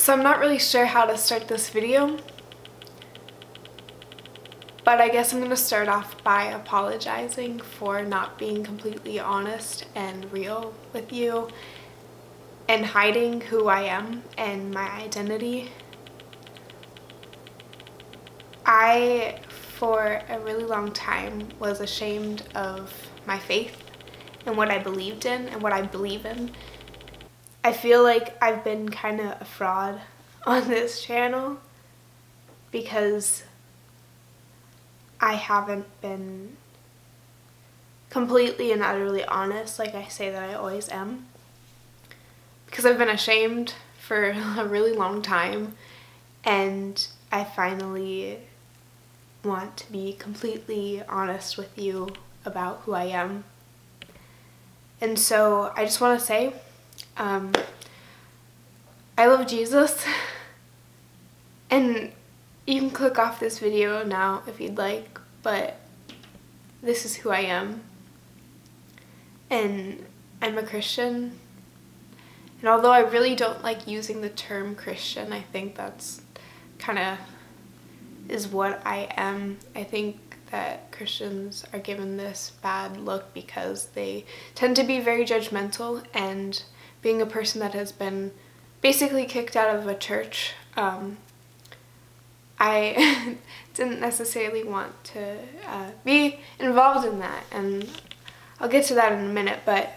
So I'm not really sure how to start this video, but I guess I'm going to start off by apologizing for not being completely honest and real with you and hiding who I am and my identity. I, for a really long time, was ashamed of my faith and what I believed in and what I believe in. I feel like I've been kind of a fraud on this channel because I haven't been completely and utterly honest like I say that I always am. Because I've been ashamed for a really long time, and I finally want to be completely honest with you about who I am. And so I just want to say, I love Jesus, and you can click off this video now if you'd like, but this is who I am, and I'm a Christian. And although I really don't like using the term Christian, I think that's kind of is what I am. I think that Christians are given this bad look because they tend to be very judgmental, and being a person that has been basically kicked out of a church, I didn't necessarily want to be involved in that, and I'll get to that in a minute, but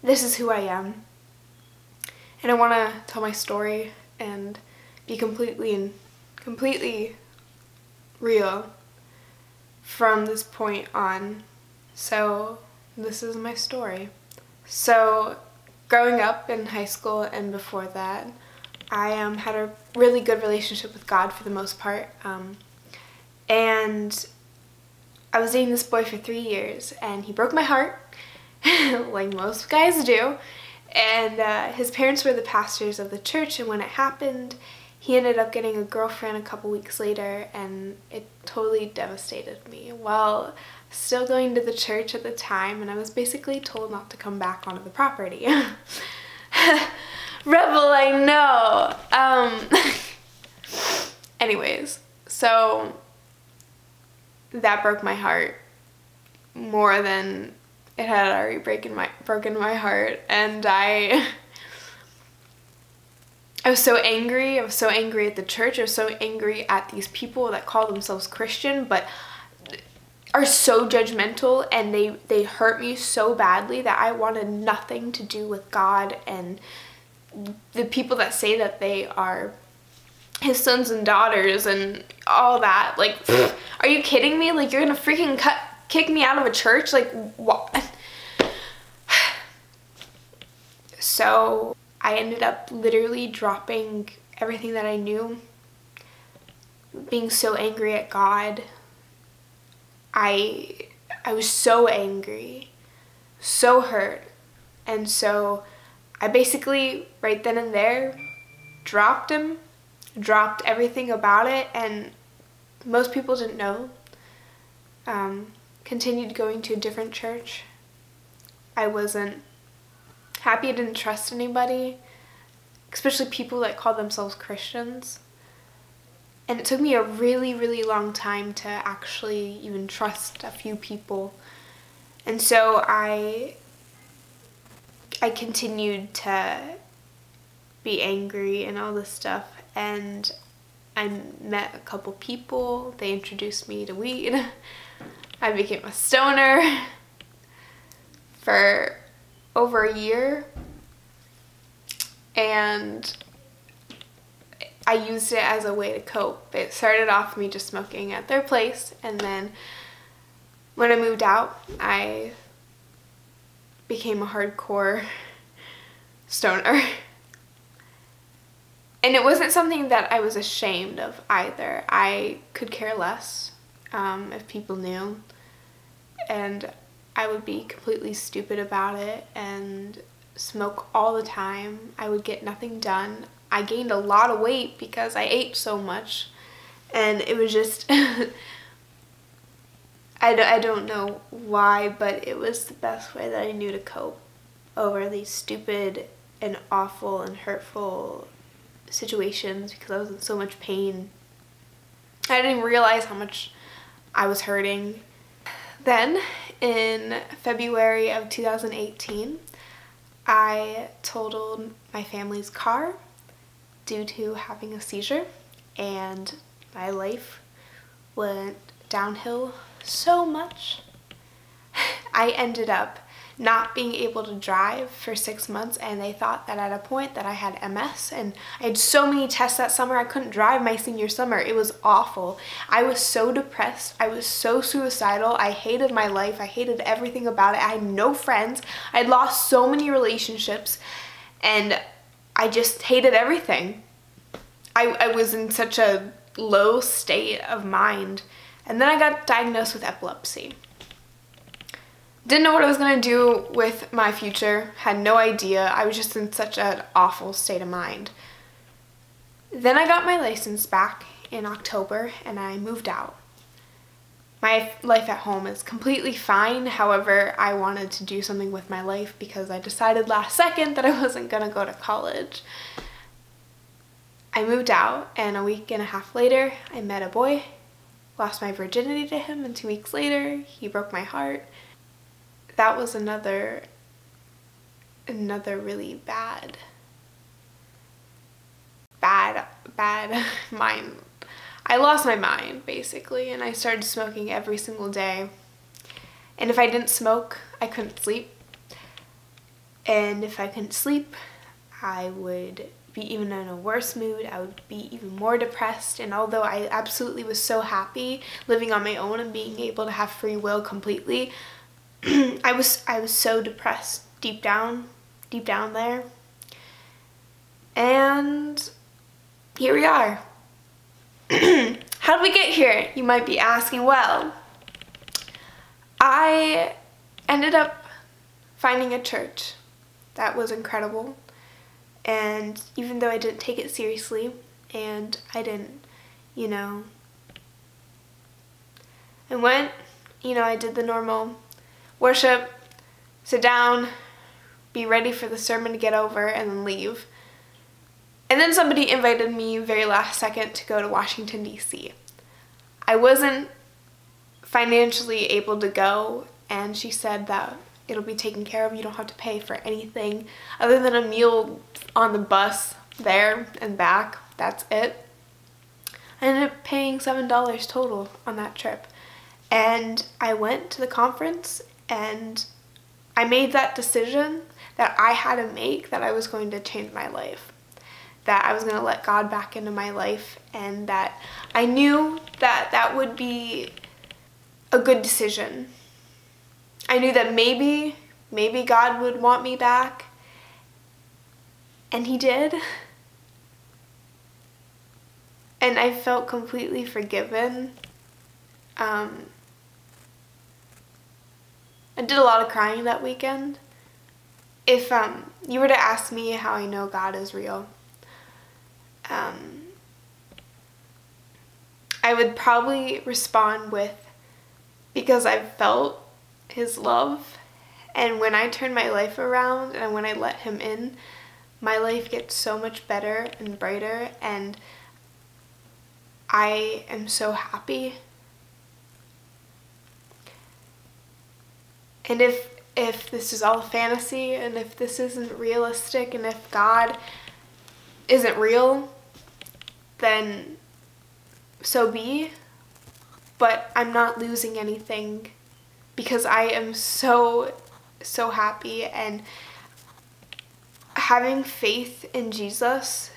this is who I am. And I want to tell my story and be completely real from this point on. So this is my story. So growing up in high school and before that, I had a really good relationship with God for the most part. And I was dating this boy for 3 years, and he broke my heart, like most guys do. And his parents were the pastors of the church, and when it happened, he ended up getting a girlfriend a couple weeks later, and it totally devastated me. Well, still going to the church at the time, and I was basically told not to come back onto the property. Rebel, I know. Anyways, so that broke my heart more than it had already broken my heart, and I was so angry. I was so angry at the church. I was so angry at these people that call themselves Christian but are so judgmental, and they hurt me so badly that I wanted nothing to do with God and the people that say that they are his sons and daughters and all that. Like, are you kidding me? Like, you're gonna freaking kick me out of a church? Like, what? So I ended up literally dropping everything that I knew, being so angry at God. I was so angry, so hurt, and so I basically right then and there dropped him, dropped everything about it, and most people didn't know. Continued going to a different church. I wasn't happy. I didn't trust anybody, especially people that call themselves Christians. And it took me a really, really long time to actually even trust a few people. And so I continued to be angry and all this stuff. And I met a couple people. They introduced me to weed. I became a stoner for over a year, and I used it as a way to cope. It started off me just smoking at their place, and then when I moved out, I became a hardcore stoner. And it wasn't something that I was ashamed of either. I could care less if people knew, and I would be completely stupid about it and smoke all the time. I would get nothing done. I gained a lot of weight because I ate so much, and it was just I don't know why, but it was the best way that I knew to cope over these stupid and awful and hurtful situations because I was in so much pain. I didn't realize how much I was hurting. Then in February of 2018, I totaled my family's car due to having a seizure, and my life went downhill so much. I ended up not being able to drive for 6 months, and they thought that at a point that I had MS, and I had so many tests that summer. I couldn't drive my senior summer. It was awful. I was so depressed. I was so suicidal. I hated my life. I hated everything about it. I had no friends. I'd lost so many relationships, and I just hated everything. I was in such a low state of mind, and then I got diagnosed with epilepsy. Didn't know what I was going to do with my future, had no idea. I was just in such an awful state of mind. Then I got my license back in October and I moved out. My life at home is completely fine. However, I wanted to do something with my life because I decided last second that I wasn't going to go to college. I moved out, and a week and a half later, I met a boy, lost my virginity to him, and 2 weeks later, he broke my heart. That was another really bad mind. I lost my mind, basically, and I started smoking every single day. And if I didn't smoke, I couldn't sleep. And if I couldn't sleep, I would be even in a worse mood. I would be even more depressed. And although I absolutely was so happy living on my own and being able to have free will completely, I was so depressed deep down there. And here we are. How did we get here? You might be asking. Well, I ended up finding a church that was incredible. And even though I didn't take it seriously, and I didn't, I went, I did the normal worship, sit down, be ready for the sermon to get over, and then leave. And then somebody invited me very last second to go to Washington, D.C. I wasn't financially able to go, and she said that it'll be taken care of. You don't have to pay for anything other than a meal on the bus there and back. That's it. I ended up paying $7 total on that trip. And I went to the conference, and I made that decision that I had to make, that I was going to change my life, that I was going to let God back into my life, and that I knew that that would be a good decision. I knew that maybe God would want me back, and he did. And I felt completely forgiven. I did a lot of crying that weekend. If you were to ask me how I know God is real, I would probably respond with, because I've felt his love, and when I turn my life around and when I let him in, my life gets so much better and brighter, and I am so happy. And if this is all fantasy, and if this isn't realistic, and if God isn't real, then so be. But I'm not losing anything, because I am so happy, and having faith in Jesus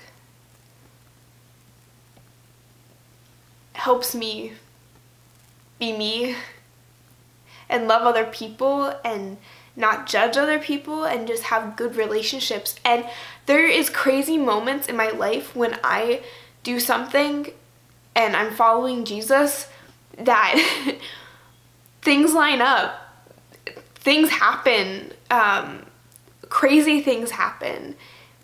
helps me be me and love other people and not judge other people and just have good relationships. And there is crazy moments in my life when I do something and I'm following Jesus that things line up, things happen, crazy things happen,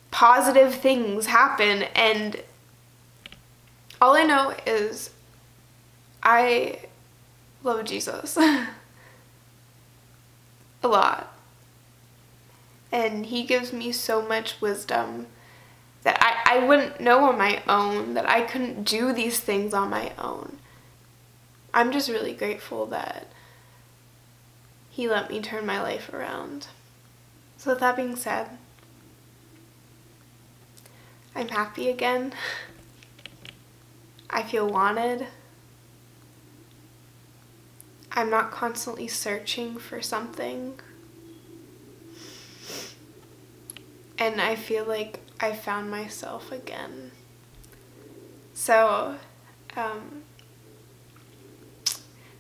positive things happen, and all I know is I love Jesus a lot, and he gives me so much wisdom that I wouldn't know on my own, that I couldn't do these things on my own. I'm just really grateful that he let me turn my life around. So with that being said, I'm happy again. I feel wanted. I'm not constantly searching for something. And I feel like I found myself again. So,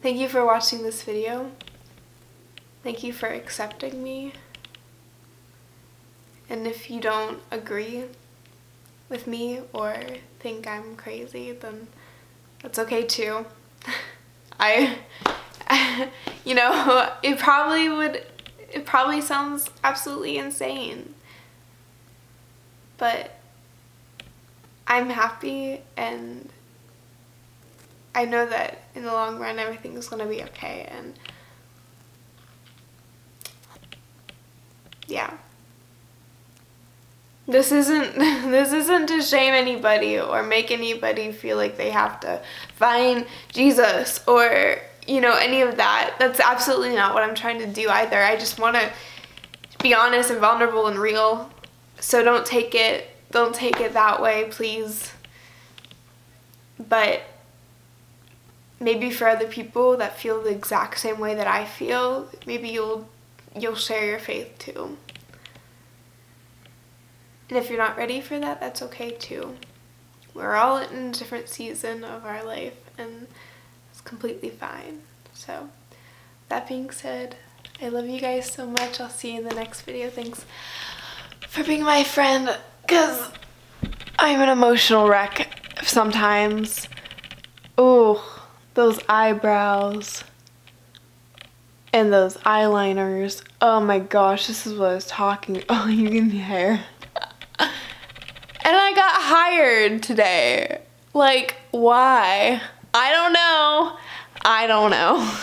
thank you for watching this video. Thank you for accepting me. And if you don't agree with me or think I'm crazy, then that's okay too. You know, it probably sounds absolutely insane, but I'm happy, and I know that in the long run everything is gonna be okay. And yeah, this isn't to shame anybody or make anybody feel like they have to find Jesus or, you know, any of that. That's absolutely not what I'm trying to do either. I just want to be honest and vulnerable and real. So don't take it that way, please. But maybe for other people that feel the exact same way that I feel, maybe you'll share your faith too. And if you're not ready for that, that's okay too. We're all in a different season of our life, and it's completely fine. So, that being said, I love you guys so much. I'll see you in the next video. Thanks for being my friend, because I'm an emotional wreck sometimes. Ooh, those eyebrows and those eyeliners. Oh my gosh, this is what I was talking. Oh, you can hear. And I got hired today. Like, why? I don't know.